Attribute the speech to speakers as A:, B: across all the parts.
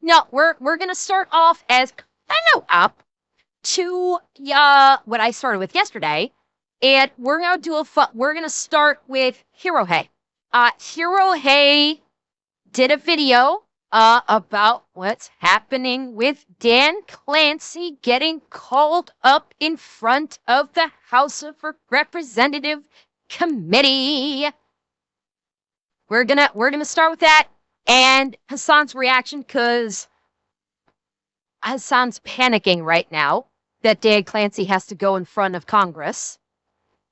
A: No, we're gonna start off as kind of up to what I started with yesterday, and we're gonna do we're gonna start with Hirohei. Hirohei did a video about what's happening with Dan Clancy getting called up in front of the House of Representative Committee. We're gonna start with that and Hasan's reaction, because Hasan's panicking right now that Dan Clancy has to go in front of Congress.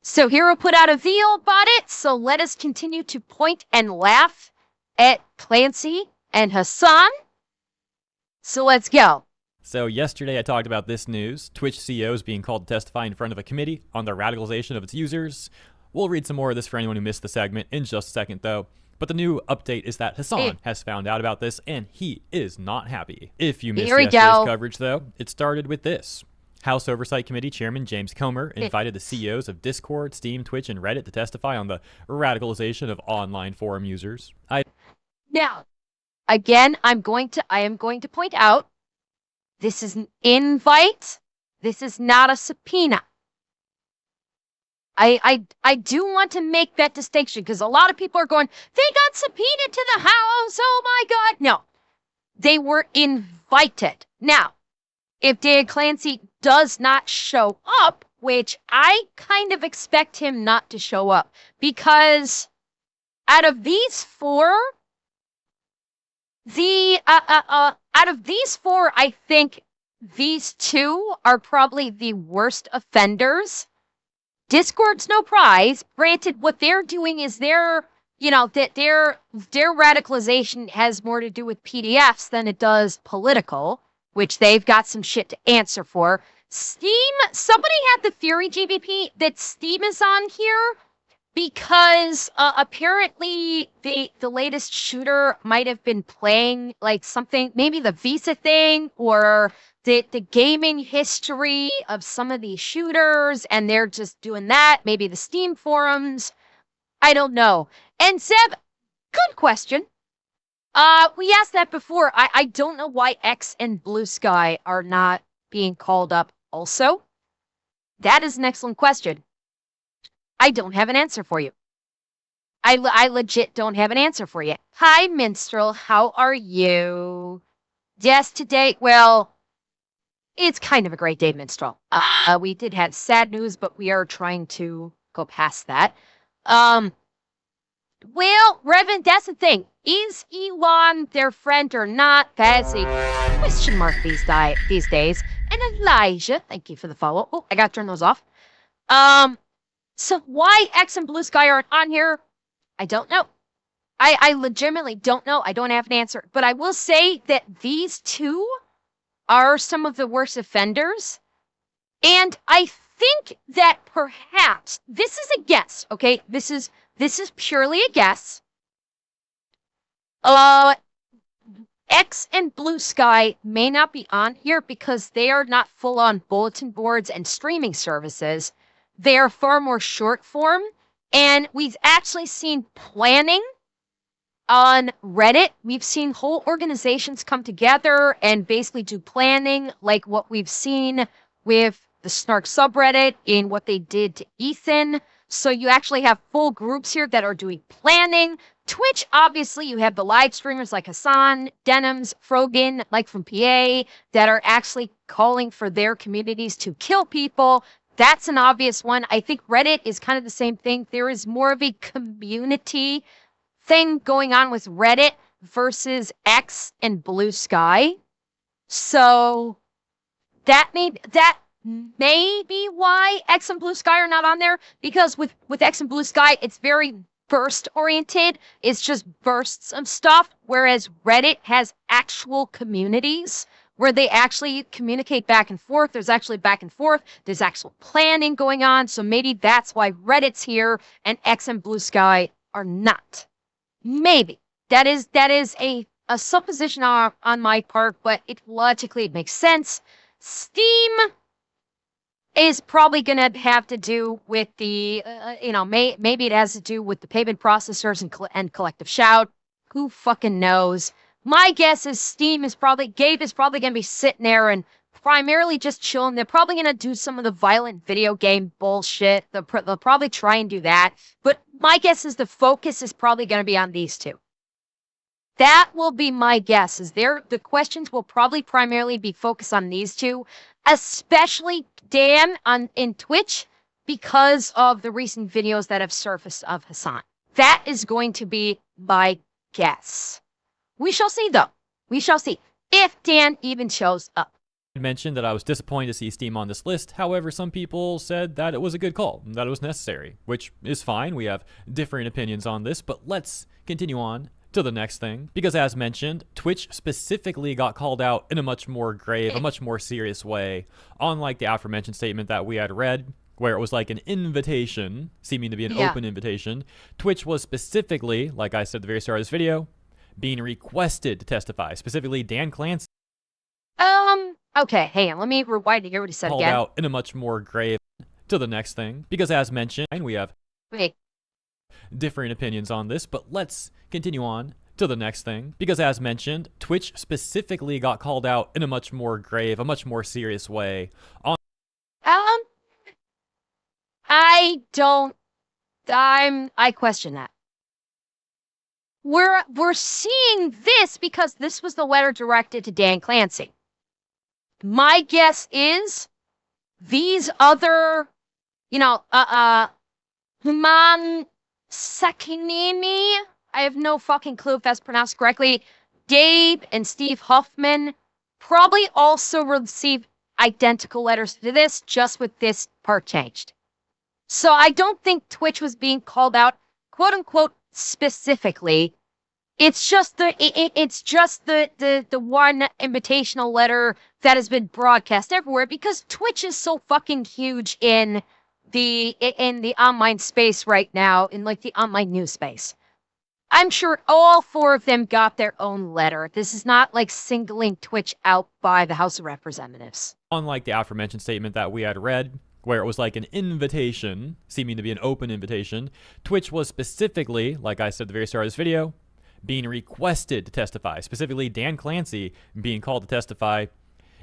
A: So Hero put out a video about it, so let us continue to point and laugh at Clancy and Hasan. So let's go.
B: So yesterday I talked about this news. Twitch CEO is being called to testify in front of a committee on the radicalization of its users. We'll read some more of this for anyone who missed the segment in just a second though. But the new update is that Hasan has found out about this and he is not happy. If you missed yesterday's coverage though, it started with this. House Oversight Committee Chairman James Comer invited the CEOs of Discord, Steam, Twitch, and Reddit to testify on the radicalization of online forum users.
A: Now, again, I am going to point out, this is an invite. This is not a subpoena. I do want to make that distinction, because a lot of people are going, they got subpoenaed to the House, oh my God. No, they were invited. Now, if Dan Clancy does not show up, which I kind of expect him not to show up, because out of these four, I think these two are probably the worst offenders. Discord's no prize. Granted, what they're doing is their radicalization has more to do with PDFs than it does political, which they've got some shit to answer for. Steam, somebody had the theory, GVP, that Steam is on here because apparently the latest shooter might have been playing like something, maybe the Visa thing, or the gaming history of some of these shooters, and they're just doing that. Maybe the Steam forums. I don't know. And Seb, good question. We asked that before. I don't know why X and Blue Sky are not being called up also. That is an excellent question. I don't have an answer for you. I legit don't have an answer for you. Hi, Minstrel. How are you? Yes, today, well, it's kind of a great day, Minstrel. We did have sad news, but we are trying to go past that. Well, Revan, that's the thing. Is Elon their friend or not? That's a question mark these days. And Elijah, thank you for the follow. Oh, I gotta turn those off. So why X and Blue Sky aren't on here? I don't know. I legitimately don't know. I don't have an answer. But I will say that these two are some of the worst offenders. And I think that perhaps, this is a guess, okay? This is purely a guess. X and Blue Sky may not be on here because they are not full-on bulletin boards and streaming services. They are far more short form, and we've actually seen planning on Reddit. We've seen whole organizations come together and basically do planning, like what we've seen with the Snark subreddit in what they did to Ethan. So you actually have full groups here that are doing planning. Twitch, obviously, you have the live streamers like Hasan, Denims, Frogan, like from PA, that are actually calling for their communities to kill people. That's an obvious one. I think Reddit is kind of the same thing. There is more of a community thing going on with Reddit versus X and Blue Sky. So that may be why X and Blue Sky are not on there, because with X and Blue Sky, it's very burst oriented. It's just bursts of stuff, whereas Reddit has actual communities where they actually communicate back and forth. There's actually back and forth. There's actual planning going on. So maybe that's why Reddit's here and X and Blue Sky are not. Maybe. That is a supposition on my part, but it logically makes sense. Steam is probably going to have to do with the, maybe it has to do with the payment processors and collective shout. Who fucking knows? My guess is Gabe is probably going to be sitting there and primarily just chilling. They're probably going to do some of the violent video game bullshit. They'll probably try and do that. But my guess is the focus is probably going to be on these two. That will be my guess. The questions will probably primarily be focused on these two, especially Dan in Twitch because of the recent videos that have surfaced of Hasan. That is going to be my guess. We shall see, though. We shall see if Dan even shows up.
B: I mentioned that I was disappointed to see Steam on this list. However, some people said that it was a good call, that it was necessary, which is fine. We have different opinions on this, but let's continue on to the next thing. Because as mentioned, Twitch specifically got called out in a much more grave, a much more serious way, unlike the aforementioned statement that we had read, where it was like an invitation, seeming to be an open invitation. Twitch was specifically, like I said at the very start of this video, being requested to testify, specifically Dan Clancy.
A: Okay, hang on, let me rewind to hear what he said
B: called
A: again.
B: out in a much more grave to the next thing. Because as mentioned, we have different opinions on this, but let's continue on to the next thing. Because as mentioned, Twitch specifically got called out in a much more grave, a much more serious way.
A: I question that. We're seeing this because this was the letter directed to Dan Clancy. My guess is these other, Human Sakinimi, I have no fucking clue if that's pronounced correctly, Gabe and Steve Huffman probably also received identical letters to this, just with this part changed. So I don't think Twitch was being called out, quote unquote, specifically. It's just the one invitational letter that has been broadcast everywhere because Twitch is so fucking huge in the online space right now, in like the online news space. I'm sure all four of them got their own letter. This is not like singling Twitch out by the House of Representatives.
B: Unlike the aforementioned statement that we had read, where it was like an invitation, seeming to be an open invitation, Twitch was specifically, like I said at the very start of this video, being requested to testify, specifically Dan Clancy being called to testify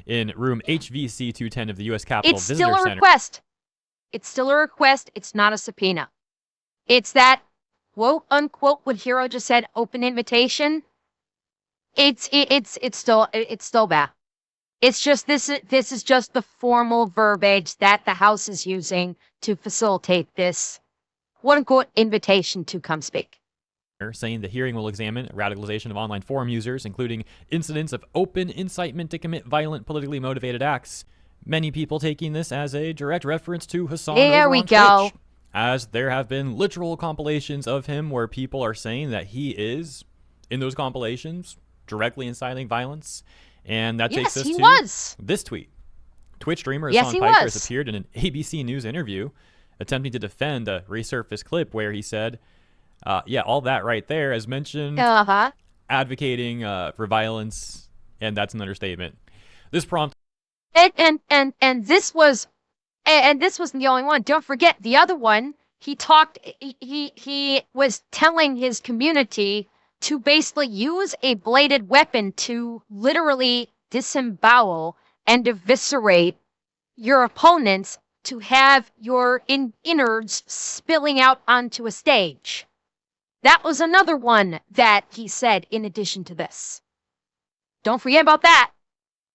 B: in room HVC 210 of the U.S. Capitol Visitor Center.
A: It's still a request. It's still a request. It's not a subpoena. It's that, quote unquote, what Hero just said, open invitation. It's still bad. It's just this is just the formal verbiage that the House is using to facilitate this, quote unquote, invitation to come speak.
B: Saying the hearing will examine radicalization of online forum users, including incidents of open incitement to commit violent, politically motivated acts. Many people taking this as a direct reference to Hasan over on Twitch, as there have been literal compilations of him where people are saying that he is, in those compilations, directly inciting violence. And that takes us to this tweet. Twitch streamer Hasan Piker has appeared in an ABC News interview attempting to defend a resurfaced clip where he said, all that right there, as mentioned, advocating for violence, and that's an understatement. This prompt,
A: and this wasn't the only one. Don't forget the other one. He was telling his community to basically use a bladed weapon to literally disembowel and eviscerate your opponents, to have your innards spilling out onto a stage. That was another one that he said in addition to this. Don't forget about that.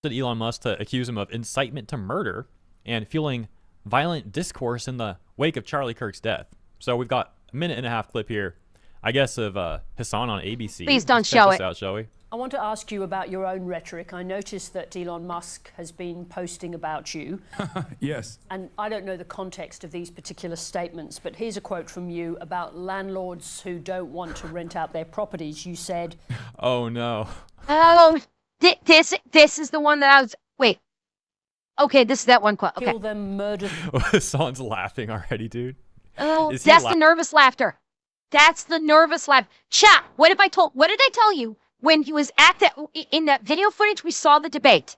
B: Elon Musk to accuse him of incitement to murder and fueling violent discourse in the wake of Charlie Kirk's death. So we've got a 1.5-minute clip here, I guess, of Hasan on ABC.
A: Please don't show it.
B: Out, shall we?
C: I want to ask you about your own rhetoric. I noticed that Elon Musk has been posting about you.
D: Yes.
C: And I don't know the context of these particular statements, but here's a quote from you about landlords who don't want to rent out their properties. You said,
B: "Oh no."
A: Oh, this is the one that I was. Wait. Okay, this is that one quote. Okay.
C: Kill them, murder.
B: Hasan's laughing already, dude.
A: Oh, that's the nervous laughter. That's the nervous laugh. Chat. What did I tell you? When he was in that video footage, we saw the debate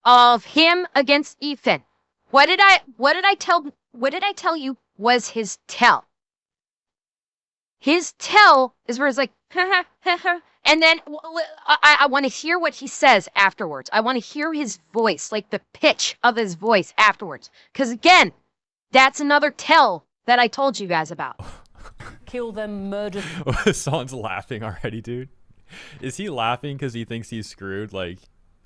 A: of him against Ethan. What did I tell you was his tell? His tell is where it's like, And then I want to hear what he says afterwards. I want to hear his voice, like the pitch of his voice afterwards. Because again, that's another tell that I told you guys about.
C: Kill them, murder them.
B: Someone's laughing already, dude. Is he laughing because he thinks he's screwed? Like,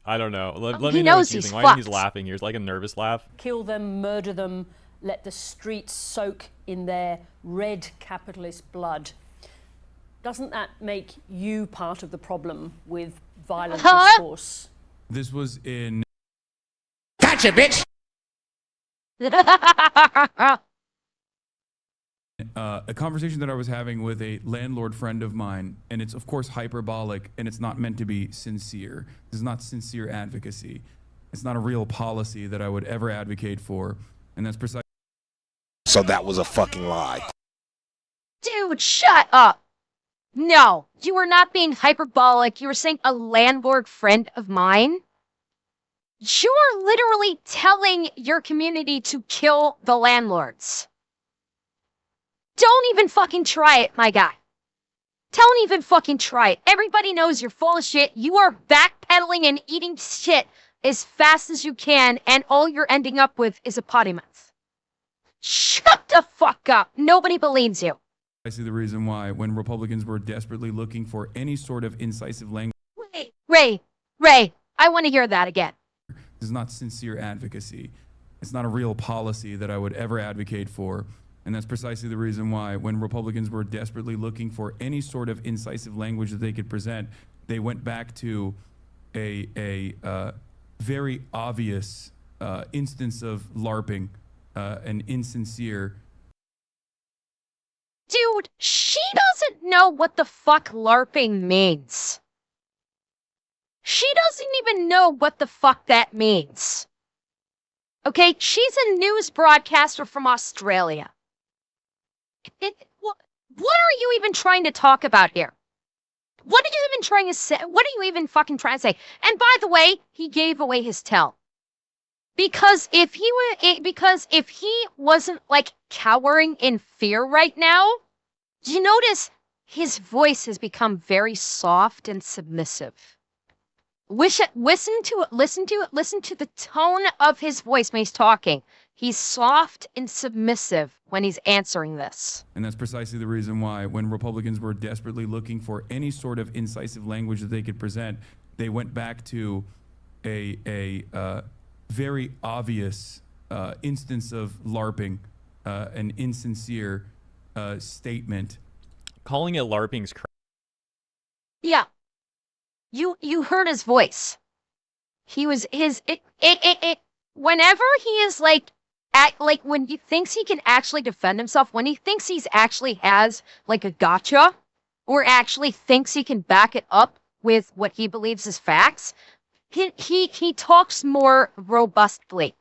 B: I don't know. Let me know what you think. Why do you think he's laughing here? It's like a nervous laugh.
C: Kill them, murder them, let the streets soak in their red capitalist blood. Doesn't that make you part of the problem with violent discourse?
D: This was in
E: Gotcha, bitch!
D: a conversation that I was having with a landlord friend of mine, and it's of course hyperbolic, and it's not meant to be sincere. This is not sincere advocacy. It's not a real policy that I would ever advocate for, and that's precisely.
E: So that was a fucking lie.
A: Dude, shut up. No, you were not being hyperbolic. You were saying a landlord friend of mine. You're literally telling your community to kill the landlords. Don't even fucking try it, my guy. Don't even fucking try it. Everybody knows you're full of shit. You are backpedaling and eating shit as fast as you can, and all you're ending up with is a potty mouth. Shut the fuck up. Nobody believes you.
D: I see the reason why when Republicans were desperately looking for any sort of incisive language.
A: Ray, I want to hear that again.
D: This is not sincere advocacy. It's not a real policy that I would ever advocate for. And that's precisely the reason why when Republicans were desperately looking for any sort of incisive language that they could present, they went back to a very obvious instance of LARPing, an insincere.
A: Dude, she doesn't know what the fuck LARPing means. She doesn't even know what the fuck that means. Okay, she's a news broadcaster from Australia. What are you even trying to talk about here? What are you even trying to say? What are you even fucking trying to say? And by the way, he gave away his tell. Because if he wasn't like cowering in fear right now, do you notice his voice has become very soft and submissive? Listen to the tone of his voice when he's talking. He's soft and submissive when he's answering this.
D: And that's precisely the reason why when Republicans were desperately looking for any sort of incisive language that they could present, they went back to a very obvious instance of LARPing, an insincere statement.
B: Calling it LARPing's crazy.
A: Yeah. You heard his voice. He was whenever he is like when he thinks he can actually defend himself, when he thinks he's actually has like a gotcha, or actually thinks he can back it up with what he believes is facts, he talks more robustly.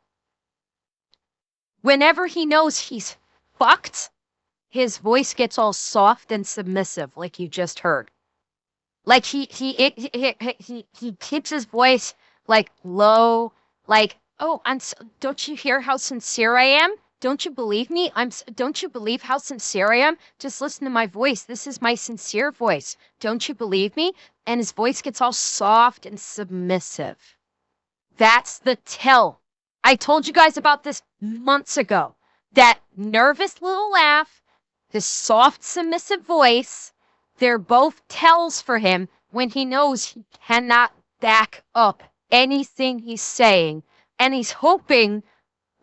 A: Whenever he knows he's fucked, his voice gets all soft and submissive, like you just heard. Like he keeps his voice like low, like, oh, don't you hear how sincere I am? Don't you believe me? Don't you believe how sincere I am? Just listen to my voice. This is my sincere voice. Don't you believe me? And his voice gets all soft and submissive. That's the tell. I told you guys about this months ago. That nervous little laugh, this soft, submissive voice, they're both tells for him when he knows he cannot back up anything he's saying. And he's hoping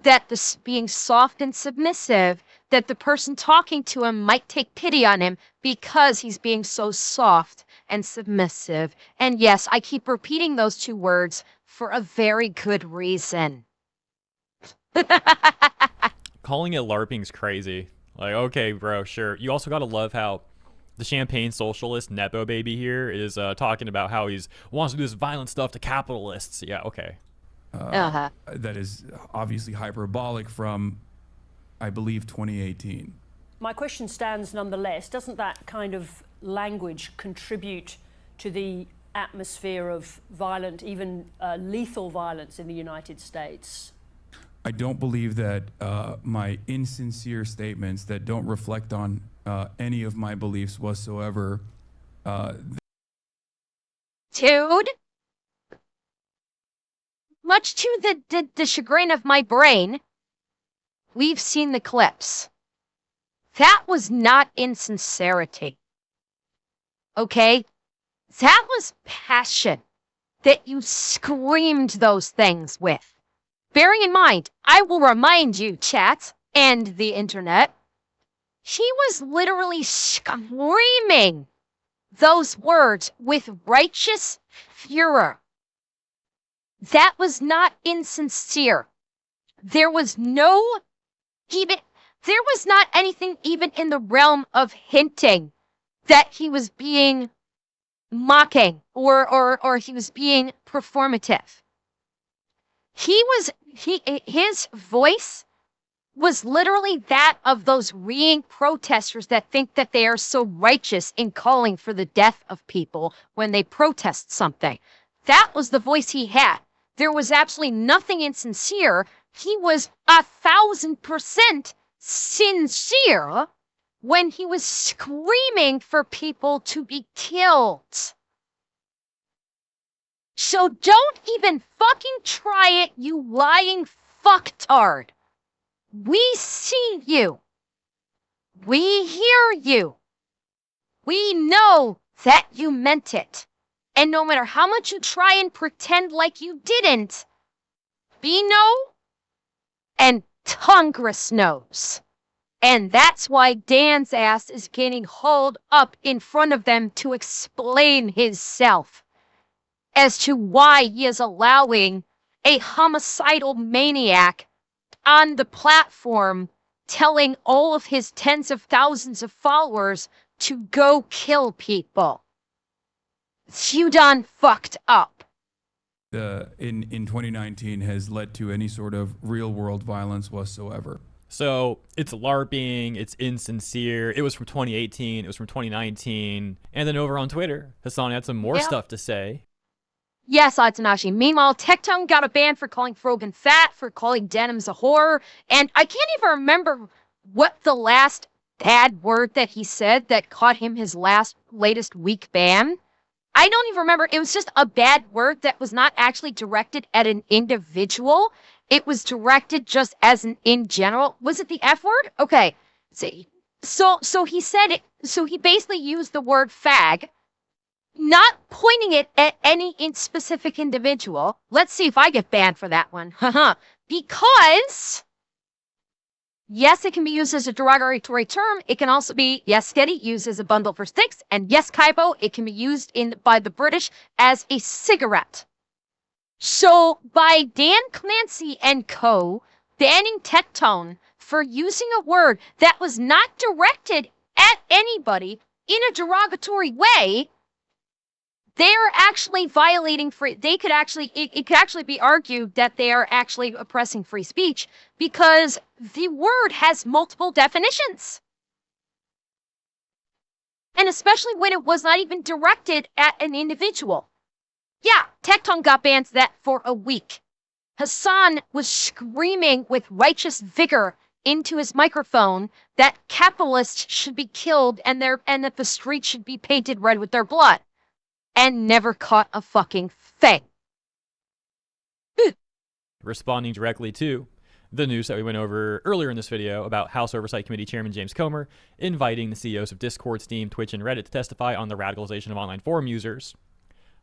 A: that this being soft and submissive, that the person talking to him might take pity on him because he's being so soft and submissive. And yes, I keep repeating those two words for a very good reason.
B: Calling it LARPing's crazy. Like, okay, bro, sure. You also gotta love how the champagne socialist Nepo baby here is talking about how he wants to do this violent stuff to capitalists. Yeah, okay.
D: That is obviously hyperbolic from, I believe, 2018.
C: My question stands nonetheless. Doesn't that kind of language contribute to the atmosphere of violent, even lethal violence in the United States?
D: I don't believe that my insincere statements that don't reflect on any of my beliefs whatsoever
A: Dude, much to the chagrin of my brain, we've seen the clips. That was not insincerity. Okay? That was passion that you screamed those things with. Bearing in mind, I will remind you, chat, and the internet, he was literally screaming those words with righteous furor. That was not insincere. There was not anything even in the realm of hinting that he was being mocking or he was being performative. His voice was literally that of those reeing protesters that think that they are so righteous in calling for the death of people when they protest something. That was the voice he had. There was absolutely nothing insincere. He was 1,000% sincere when he was screaming for people to be killed. So don't even fucking try it, you lying fucktard. We see you. We hear you. We know that you meant it. And no matter how much you try and pretend like you didn't, we know and Congress knows. And that's why Dan's ass is getting hauled up in front of them to explain himself as to why he is allowing a homicidal maniac on the platform telling all of his tens of thousands of followers to go kill people. You done fucked up.
D: In 2019 has led to any sort of real world violence whatsoever.
B: So it's LARPing, it's insincere. It was from 2018, it was from 2019. And then over on Twitter, Hasan had some more stuff to say.
A: Yes, Atanashi. Meanwhile, Tectone got a ban for calling Frogan fat, for calling Denims a whore, and I can't even remember what the last bad word that he said that caught him his latest week ban. I don't even remember. It was just a bad word that was not actually directed at an individual. It was directed just as an in general. Was it the F word? Okay. See. So he said it. So he basically used the word fag, not pointing it at any specific individual. Let's see if I get banned for that one. Because, yes, it can be used as a derogatory term. It can also be, yes, Sketty, used as a bundle for sticks. And yes, Kaibo, it can be used by the British as a cigarette. So, by Dan Clancy and co. banning Tectone for using a word that was not directed at anybody in a derogatory way, they're actually violating free. It could actually be argued that they are actually oppressing free speech because the word has multiple definitions. And especially when it was not even directed at an individual. Yeah, Tectone got banned for a week. Hasan was screaming with righteous vigor into his microphone that capitalists should be killed and that the streets should be painted red with their blood. And never caught a fucking thing.
B: Responding directly to the news that we went over earlier in this video about House Oversight Committee Chairman James Comer inviting the CEOs of Discord, Steam, Twitch, and Reddit to testify on the radicalization of online forum users.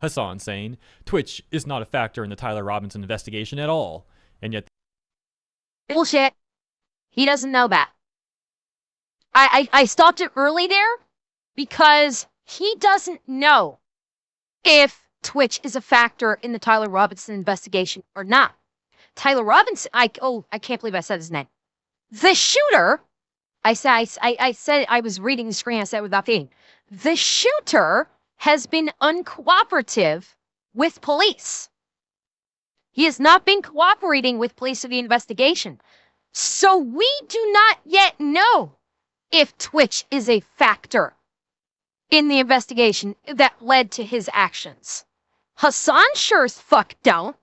B: Hasan saying, Twitch is not a factor in the Tyler Robinson investigation at all, and yet...
A: Bullshit. He doesn't know that. I stopped it early there because he doesn't know if Twitch is a factor in the Tyler Robinson investigation or not. Tyler Robinson, I can't believe I said his name. The shooter, I said I was reading the screen, I said it without thinking. The shooter has been uncooperative with police. He has not been cooperating with police in the investigation. So we do not yet know if Twitch is a factor in the investigation that led to his actions. Hasan sure as fuck don't.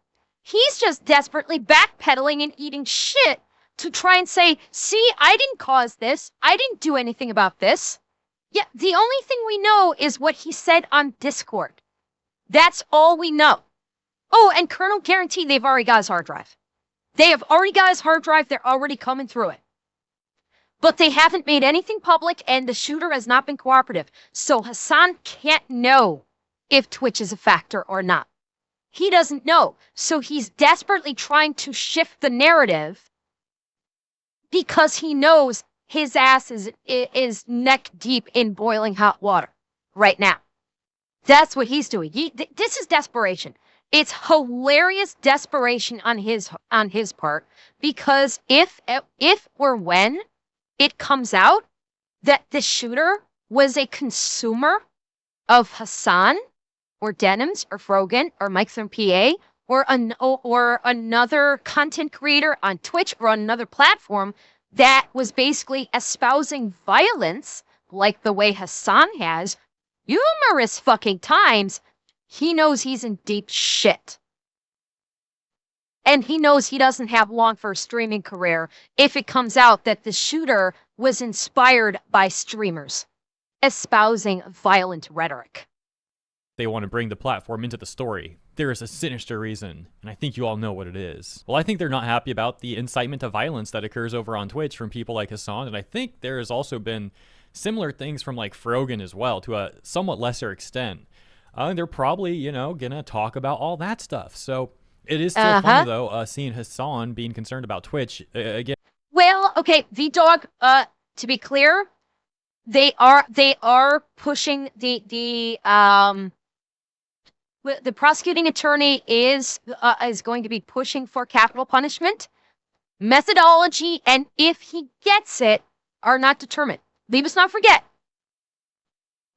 A: He's just desperately backpedaling and eating shit to try and say, see, I didn't cause this. I didn't do anything about this. Yeah, the only thing we know is what he said on Discord. That's all we know. Oh, and Colonel guaranteed they've already got his hard drive. They have already got his hard drive. They're already coming through it. But they haven't made anything public, and the shooter has not been cooperative. So Hasan can't know if Twitch is a factor or not. He doesn't know. So he's desperately trying to shift the narrative because he knows his ass is neck deep in boiling hot water right now. That's what he's doing. This is desperation. It's hilarious desperation on his part, because if or when it comes out that the shooter was a consumer of Hasan or Denims or Frogan or Mike from PA or another content creator on Twitch or on another platform that was basically espousing violence like the way Hasan has numerous fucking times, he knows he's in deep shit. And he knows he doesn't have long for a streaming career if it comes out that the shooter was inspired by streamers espousing violent rhetoric.
B: They want to bring the platform into the story. There is a sinister reason, and I think you all know what it is. Well, I think they're not happy about the incitement to violence that occurs over on Twitch from people like Hasan, and I think there has also been similar things from like Frogan as well, to a somewhat lesser extent. They're probably, gonna talk about all that stuff. So it is still funny though, seeing Hasan being concerned about Twitch again.
A: Well, okay, V-Dog, to be clear, they are pushing the prosecuting attorney is going to be pushing for capital punishment. Methodology, and if he gets it, are not determined. Leave us not forget,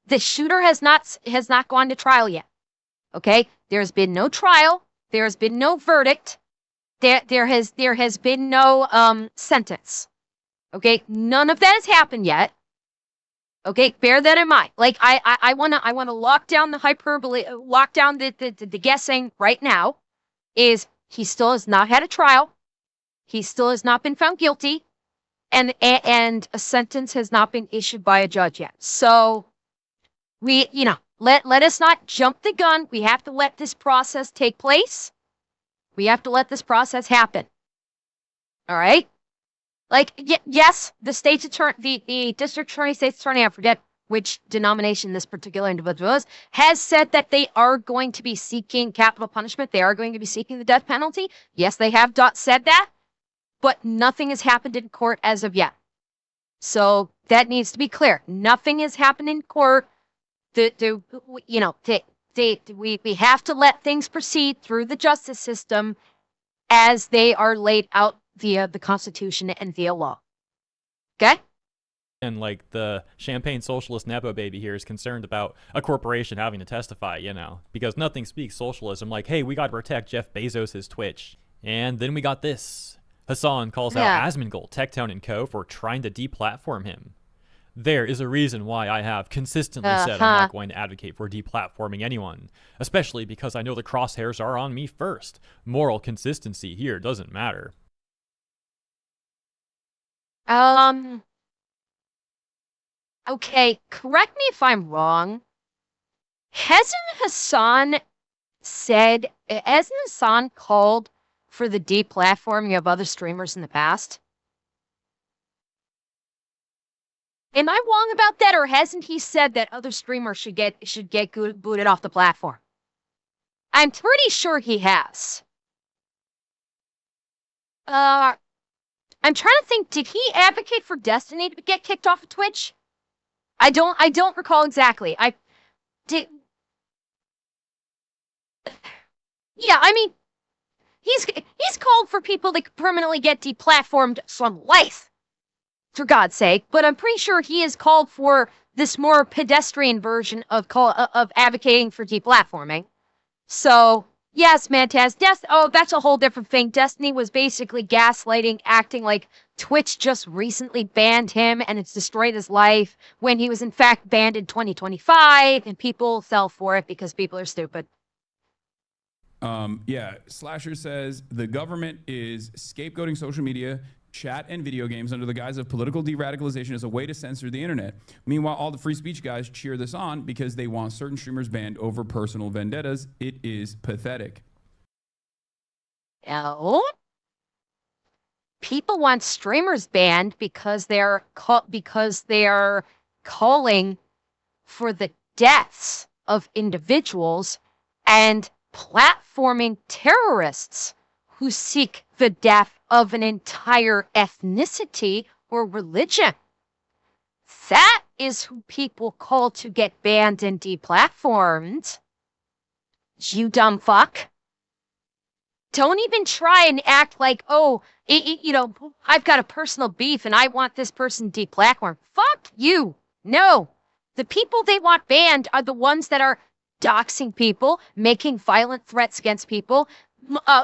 A: the shooter has not gone to trial yet. Okay, there's been no trial. There has been no verdict. There has been no sentence. Okay, none of that has happened yet. Okay, bear that in mind. Like I wanna lock down the hyperbole, lock down the guessing right now. Is he still has not had a trial? He still has not been found guilty. And a sentence has not been issued by a judge yet. So we, let us not jump the gun. We have to let this process take place. We have to let this process happen. All right? Like, yes, the state's attorney, the district attorney, state's attorney, I forget which denomination this particular individual is, has said that they are going to be seeking capital punishment. They are going to be seeking the death penalty. Yes, they have said that. But nothing has happened in court as of yet. So that needs to be clear. Nothing has happened in court. We have to let things proceed through the justice system as they are laid out via the Constitution and via law. Okay?
B: And like the champagne socialist Nepo baby here is concerned about a corporation having to testify, because nothing speaks socialism like, hey, we got to protect Jeff Bezos' Twitch. And then we got this. Hasan calls out Asmongold, Techtown & Co. for trying to deplatform him. There is a reason why I have consistently said I'm not going to advocate for deplatforming anyone, especially because I know the crosshairs are on me first. Moral consistency here doesn't matter.
A: Okay, correct me if I'm wrong. Hasn't Hasan called for the deplatforming of other streamers in the past? Am I wrong about that, or hasn't he said that other streamers should get booted off the platform? I'm pretty sure he has. I'm trying to think, did he advocate for Destiny to get kicked off of Twitch? I don't recall exactly. I did. Yeah, I mean, he's called for people to permanently get deplatformed from life, for God's sake. But I'm pretty sure he has called for this more pedestrian version of advocating for deplatforming. So yes, Mantaz, that's a whole different thing. Destiny was basically gaslighting, acting like Twitch just recently banned him and it's destroyed his life, when he was in fact banned in 2025, and people fell for it because people are stupid.
D: Slasher says the government is scapegoating social media, chat and video games under the guise of political de-radicalization as a way to censor the internet. Meanwhile, all the free speech guys cheer this on because they want certain streamers banned over personal vendettas. It is pathetic.
A: No. People want streamers banned because they're calling for the deaths of individuals and platforming terrorists who seek the death of an entire ethnicity or religion. That is who people call to get banned and deplatformed. You dumb fuck. Don't even try and act like, oh, I've got a personal beef and I want this person deplatformed. Fuck you. No. The people they want banned are the ones that are doxing people, making violent threats against people,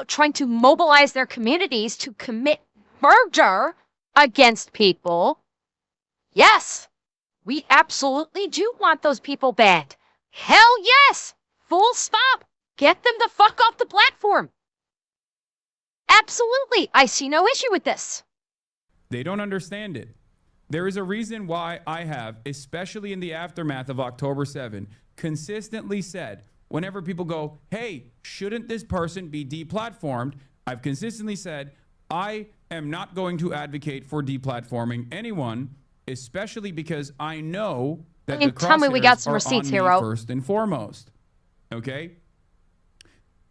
A: trying to mobilize their communities to commit murder against people. Yes, we absolutely do want those people banned. Hell yes! Full stop! Get them the fuck off the platform! Absolutely, I see no issue with this.
D: They don't understand it. There is a reason why I have, especially in the aftermath of October 7, consistently said, whenever people go, hey, shouldn't this person be deplatformed? I've consistently said, I am not going to advocate for deplatforming anyone, especially because I know that the
A: tell me we got some
D: crosshairs are
A: receipts,
D: on me
A: hero.
D: first and foremost. Okay?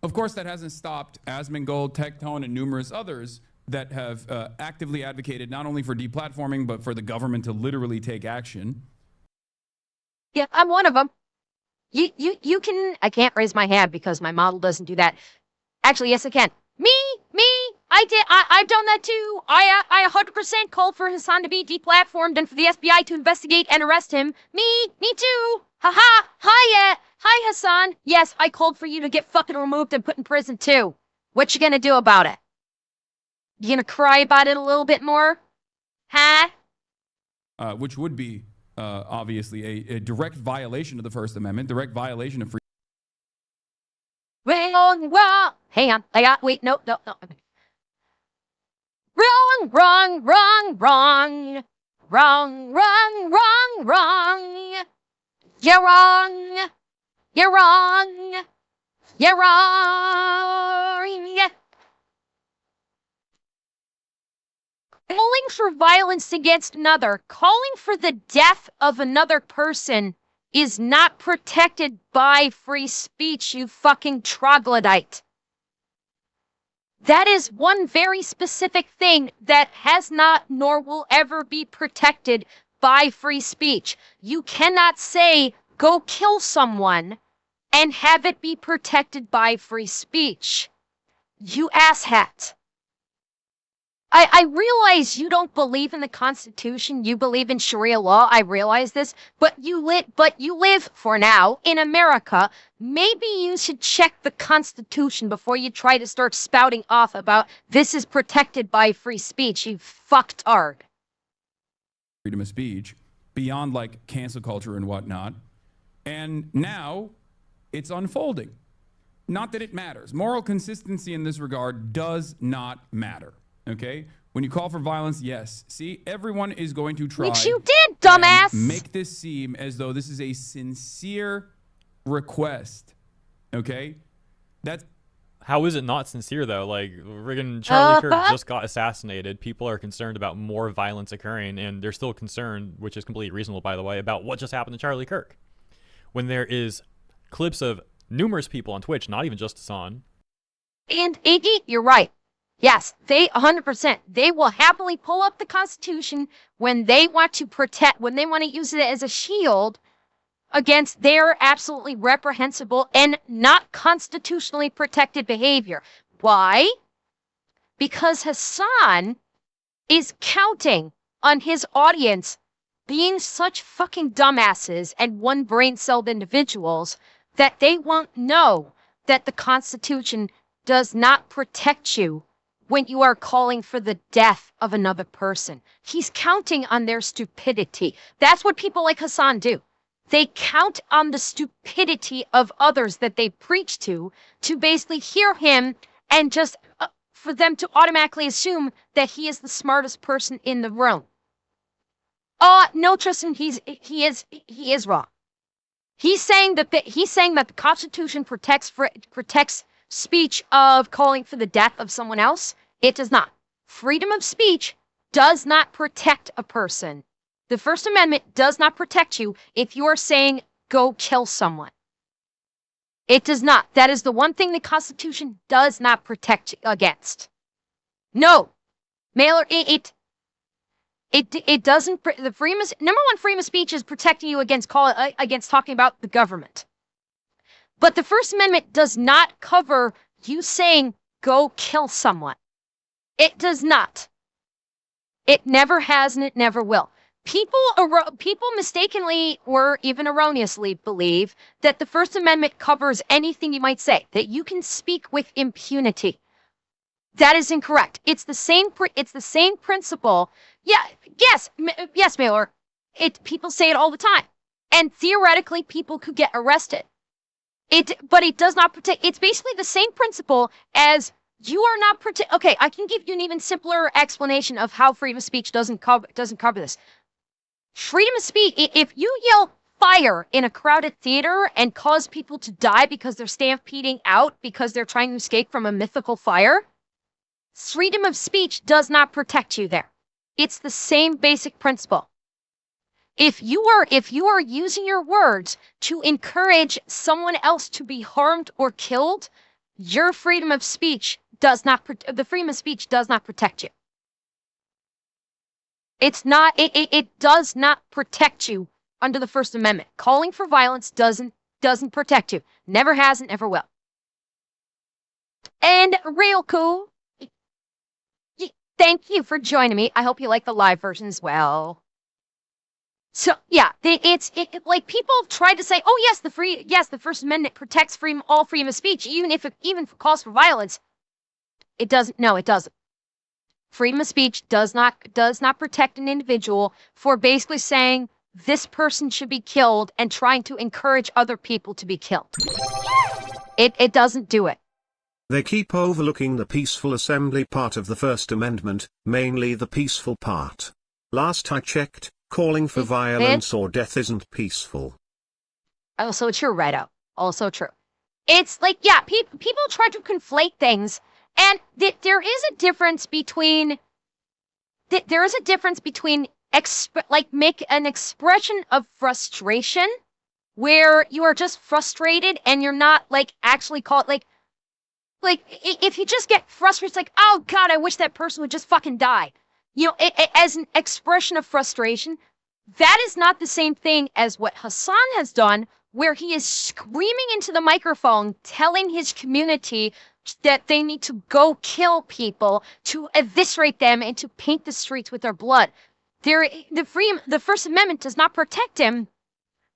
D: Of course, that hasn't stopped Asmongold, Tectone, and numerous others that have actively advocated not only for deplatforming, but for the government to literally take action.
A: Yeah, I'm one of them. You can, I can't raise my hand because my model doesn't do that. Actually, yes, I can. Me, I've done that too. I 100% called for Hasan to be deplatformed and for the FBI to investigate and arrest him. Me too. Haha, hi Hasan. Yes, I called for you to get fucking removed and put in prison too. What you gonna do about it? You gonna cry about it a little bit more? Huh?
D: Which would be obviously a direct violation of the First Amendment, direct violation of free.
A: Wrong. Hang on. Wait, no. Wrong. You're wrong. Calling for violence against another, calling for the death of another person is not protected by free speech, you fucking troglodyte. That is one very specific thing that has not nor will ever be protected by free speech. You cannot say, go kill someone and have it be protected by free speech. You asshat. I realize you don't believe in the Constitution. You believe in Sharia law. I realize this, but you live for now in America. Maybe you should check the Constitution before you try to start spouting off about this is protected by free speech. You fucktard.
D: Freedom of speech beyond like cancel culture and whatnot, and now it's unfolding. Not that it matters. Moral consistency in this regard does not matter. Okay? When you call for violence, yes. See, everyone is going to try.
A: Which you did, dumbass.
D: Make this seem as though this is a sincere request. Okay? That's.
B: How is it not sincere, though? Like, friggin' Charlie Kirk just got assassinated. People are concerned about more violence occurring, and they're still concerned, which is completely reasonable, by the way, about what just happened to Charlie Kirk. When there is clips of numerous people on Twitch, not even just Hasan.
A: And Iggy, you're right. Yes, they 100%. They will happily pull up the Constitution when they want to protect, when they want to use it as a shield against their absolutely reprehensible and not constitutionally protected behavior. Why? Because Hasan is counting on his audience being such fucking dumbasses and one brain-celled individuals that they won't know that the Constitution does not protect you when you are calling for the death of another person. He's counting on their stupidity. That's what people like Hasan do. They count on the stupidity of others that they preach to basically hear him and just for them to automatically assume that he is the smartest person in the room. No, Tristan, he is wrong. He's saying that the Constitution protects speech of calling for the death of someone else. It does not. Freedom of speech does not protect a person. The First Amendment does not protect you if you are saying go kill someone. It does not. That is the one thing the Constitution does not protect against. No, Mailer, it doesn't. The number one freedom of speech is protecting you against talking about the government. But the First Amendment does not cover you saying go kill someone. It does not. It never has and it never will. People mistakenly or even erroneously believe that the First Amendment covers anything you might say, that you can speak with impunity. That is incorrect. It's the same principle. Yeah, yes, Mailer. People say it all the time. And theoretically, people could get arrested. But it does not protect. It's basically the same principle as you are not protect. Okay, I can give you an even simpler explanation of how freedom of speech doesn't cover this. Freedom of speech, if you yell fire in a crowded theater and cause people to die because they're stampeding out because they're trying to escape from a mythical fire, freedom of speech does not protect you there. It's the same basic principle. If you are using your words to encourage someone else to be harmed or killed, your freedom of speech the freedom of speech does not protect you. It does not protect you under the First Amendment. Calling for violence doesn't protect you. Never has and never will. And real cool. Thank you for joining me. I hope you like the live version as well. So yeah, like people try to say, oh yes, the First Amendment protects all freedom of speech, even if it calls for violence. It doesn't. No, it doesn't. Freedom of speech does not protect an individual for basically saying this person should be killed and trying to encourage other people to be killed. It doesn't do it.
F: They keep overlooking the peaceful assembly part of the First Amendment, mainly the peaceful part. Last I checked, calling for violence or death isn't peaceful.
A: Also true, Redo. Also true. It's like, yeah, people try to conflate things, and there is a difference between make an expression of frustration where you are just frustrated and you're not like actually called like if you just get frustrated, it's like, oh God, I wish that person would just fucking die. You know, as an expression of frustration, that is not the same thing as what Hasan has done, where he is screaming into the microphone, telling his community that they need to go kill people, to eviscerate them, and to paint the streets with their blood. The First Amendment does not protect him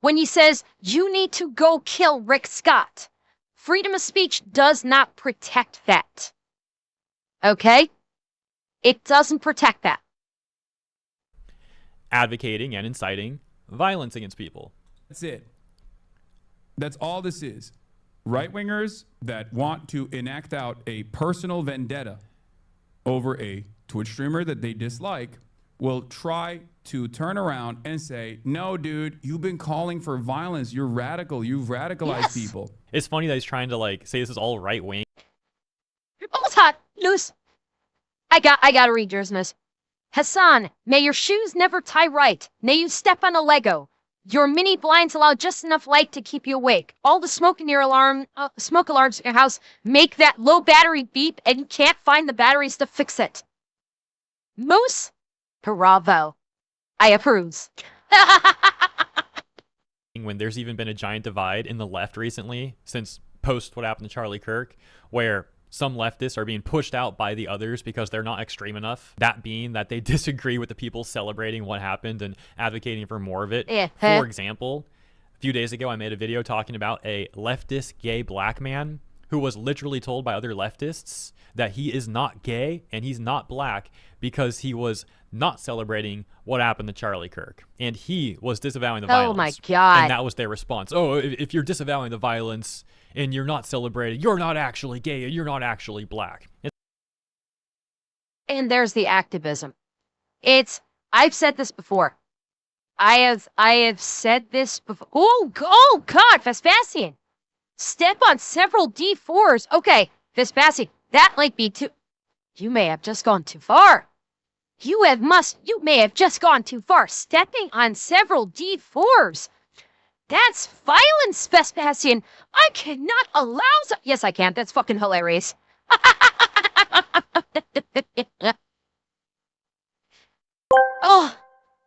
A: when he says, you need to go kill Rick Scott. Freedom of speech does not protect that. Okay? It doesn't protect that.
B: Advocating and inciting violence against people.
D: That's it. That's all this is. Right-wingers that want to enact out a personal vendetta over a Twitch streamer that they dislike will try to turn around and say, no, dude, you've been calling for violence. You're radical. You've radicalized people.
B: It's funny that he's trying to like say this is all right-wing.
A: You're almost hot, loose. I gotta read yours, miss. Hasan, may your shoes never tie right. May you step on a Lego. Your mini blinds allow just enough light to keep you awake. All the smoke in your smoke alarms in your house make that low battery beep, and you can't find the batteries to fix it. Moose, bravo. I approves.
B: When there's even been a giant divide in the left recently, since post what happened to Charlie Kirk, where some leftists are being pushed out by the others because they're not extreme enough. That being that they disagree with the people celebrating what happened and advocating for more of it.
A: Yeah.
B: For example, a few days ago, I made a video talking about a leftist gay black man who was literally told by other leftists that he is not gay and he's not black because he was not celebrating what happened to Charlie Kirk. And he was disavowing the violence.
A: Oh my God.
B: And that was their response. Oh, if you're disavowing the violence and you're not celebrating, you're not actually gay and you're not actually black.
A: And there's the activism. I've said this before. I have said this before. Oh God, Vespasian. Step on several D4s. Okay, Vespasian, that might be too. You may have just gone too far. You may have just gone too far. Stepping on several D4s. That's violence, Vespasian. I cannot allow. Yes, I can. That's fucking hilarious. Oh,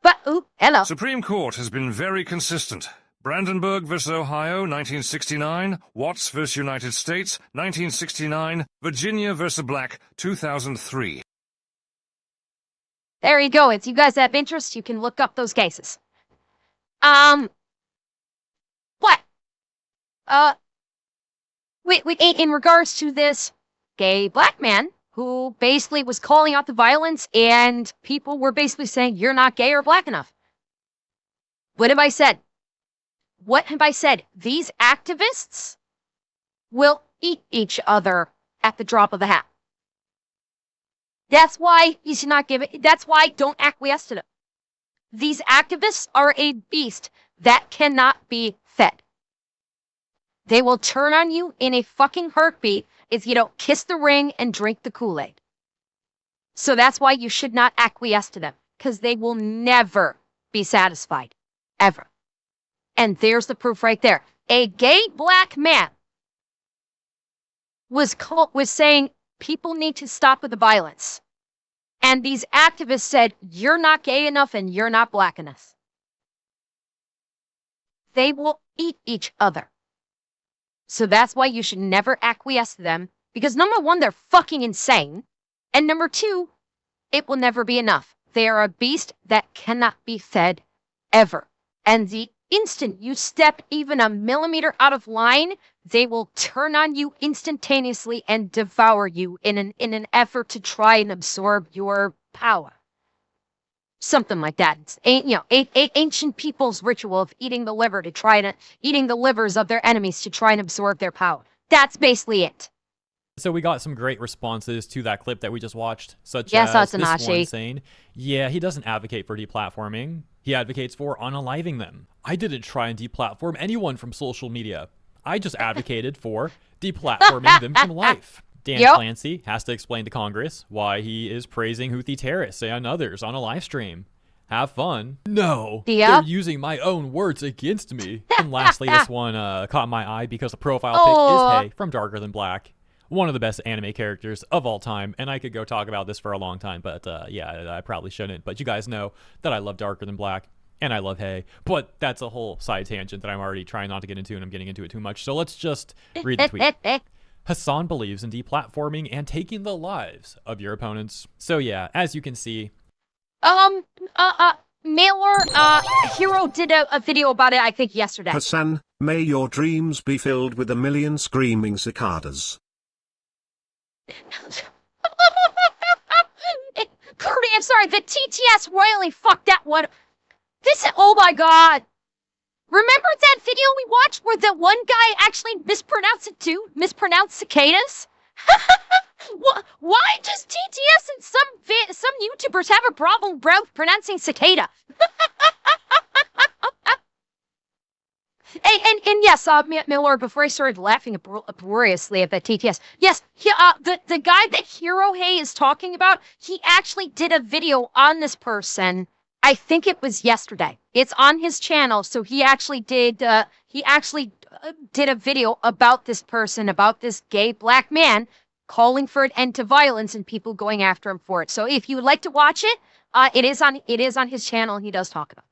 A: but hello.
G: Supreme Court has been very consistent. Brandenburg versus Ohio, 1969. Watts versus United States, 1969. Virginia versus Black, 2003.
A: There you go. If you guys have interest, you can look up those cases. What? In regards to this gay black man who basically was calling out the violence, and people were basically saying, you're not gay or black enough. What have I said? What have I said? These activists will eat each other at the drop of a hat. That's why you should not give it. That's why don't acquiesce to them. These activists are a beast that cannot be fed. They will turn on you in a fucking heartbeat if you don't kiss the ring and drink the Kool-Aid. So that's why you should not acquiesce to them, because they will never be satisfied. Ever. And there's the proof right there. A gay black man was saying people need to stop with the violence. And these activists said, you're not gay enough and you're not black enough. They will eat each other. So that's why you should never acquiesce to them, because number one, they're fucking insane. And number two, it will never be enough. They are a beast that cannot be fed ever. And the instant you step even a millimeter out of line, they will turn on you instantaneously and devour you in an effort to try and absorb your power. Something like that. It's, ancient people's ritual of eating the livers of their enemies to try and absorb their power. That's basically it.
B: So we got some great responses to that clip that we just watched, such
A: Yes,
B: as this
A: Atanashi.
B: one saying, yeah, he doesn't advocate for deplatforming. He advocates for unaliving them. I didn't try and deplatform anyone from social media. I just advocated for deplatforming them from life. Dan Clancy has to explain to Congress why he is praising Houthi terrorists and others on a live stream. Have fun. No, they're using my own words against me. And lastly, this one caught my eye because the profile pic is Hey from Darker Than Black. One of the best anime characters of all time, and I could go talk about this for a long time, but yeah, I probably shouldn't. But you guys know that I love Darker Than Black, and I love Hey. But that's a whole side tangent that I'm already trying not to get into, and I'm getting into it too much. So let's just read the tweet. Hasan believes in deplatforming and taking the lives of your opponents. So yeah, as you can see,
A: Mailer, Hero did a video about it, I think, yesterday.
F: Hasan, may your dreams be filled with a million screaming cicadas.
A: Curdy, I'm sorry, the TTS royally fucked that one. Oh my god. Remember that video we watched where the one guy actually mispronounced it too? Mispronounced cicadas? Why does TTS and some YouTubers have a problem pronouncing cicada? And yes, Miller, before I started laughing uproariously at the TTS, yes, the guy that Hero Hey is talking about, he actually did a video on this person. I think it was yesterday. It's on his channel, so he actually did a video about this person, about this gay black man, calling for an end to violence and people going after him for it. So if you would like to watch it, it is on his channel, and he does talk about it.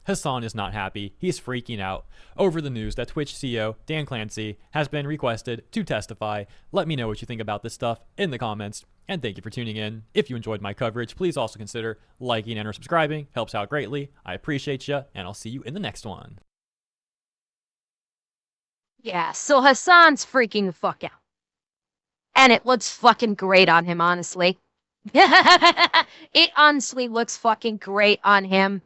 B: Hasan is not happy. He's freaking out over the news that Twitch CEO Dan Clancy has been requested to testify. Let me know what you think about this stuff in the comments, and thank you for tuning in. If you enjoyed my coverage, please also consider liking and or subscribing. Helps out greatly. I appreciate you, and I'll see you in the next one.
A: Yeah, so Hasan's freaking the fuck out. And it looks fucking great on him, honestly. It honestly looks fucking great on him.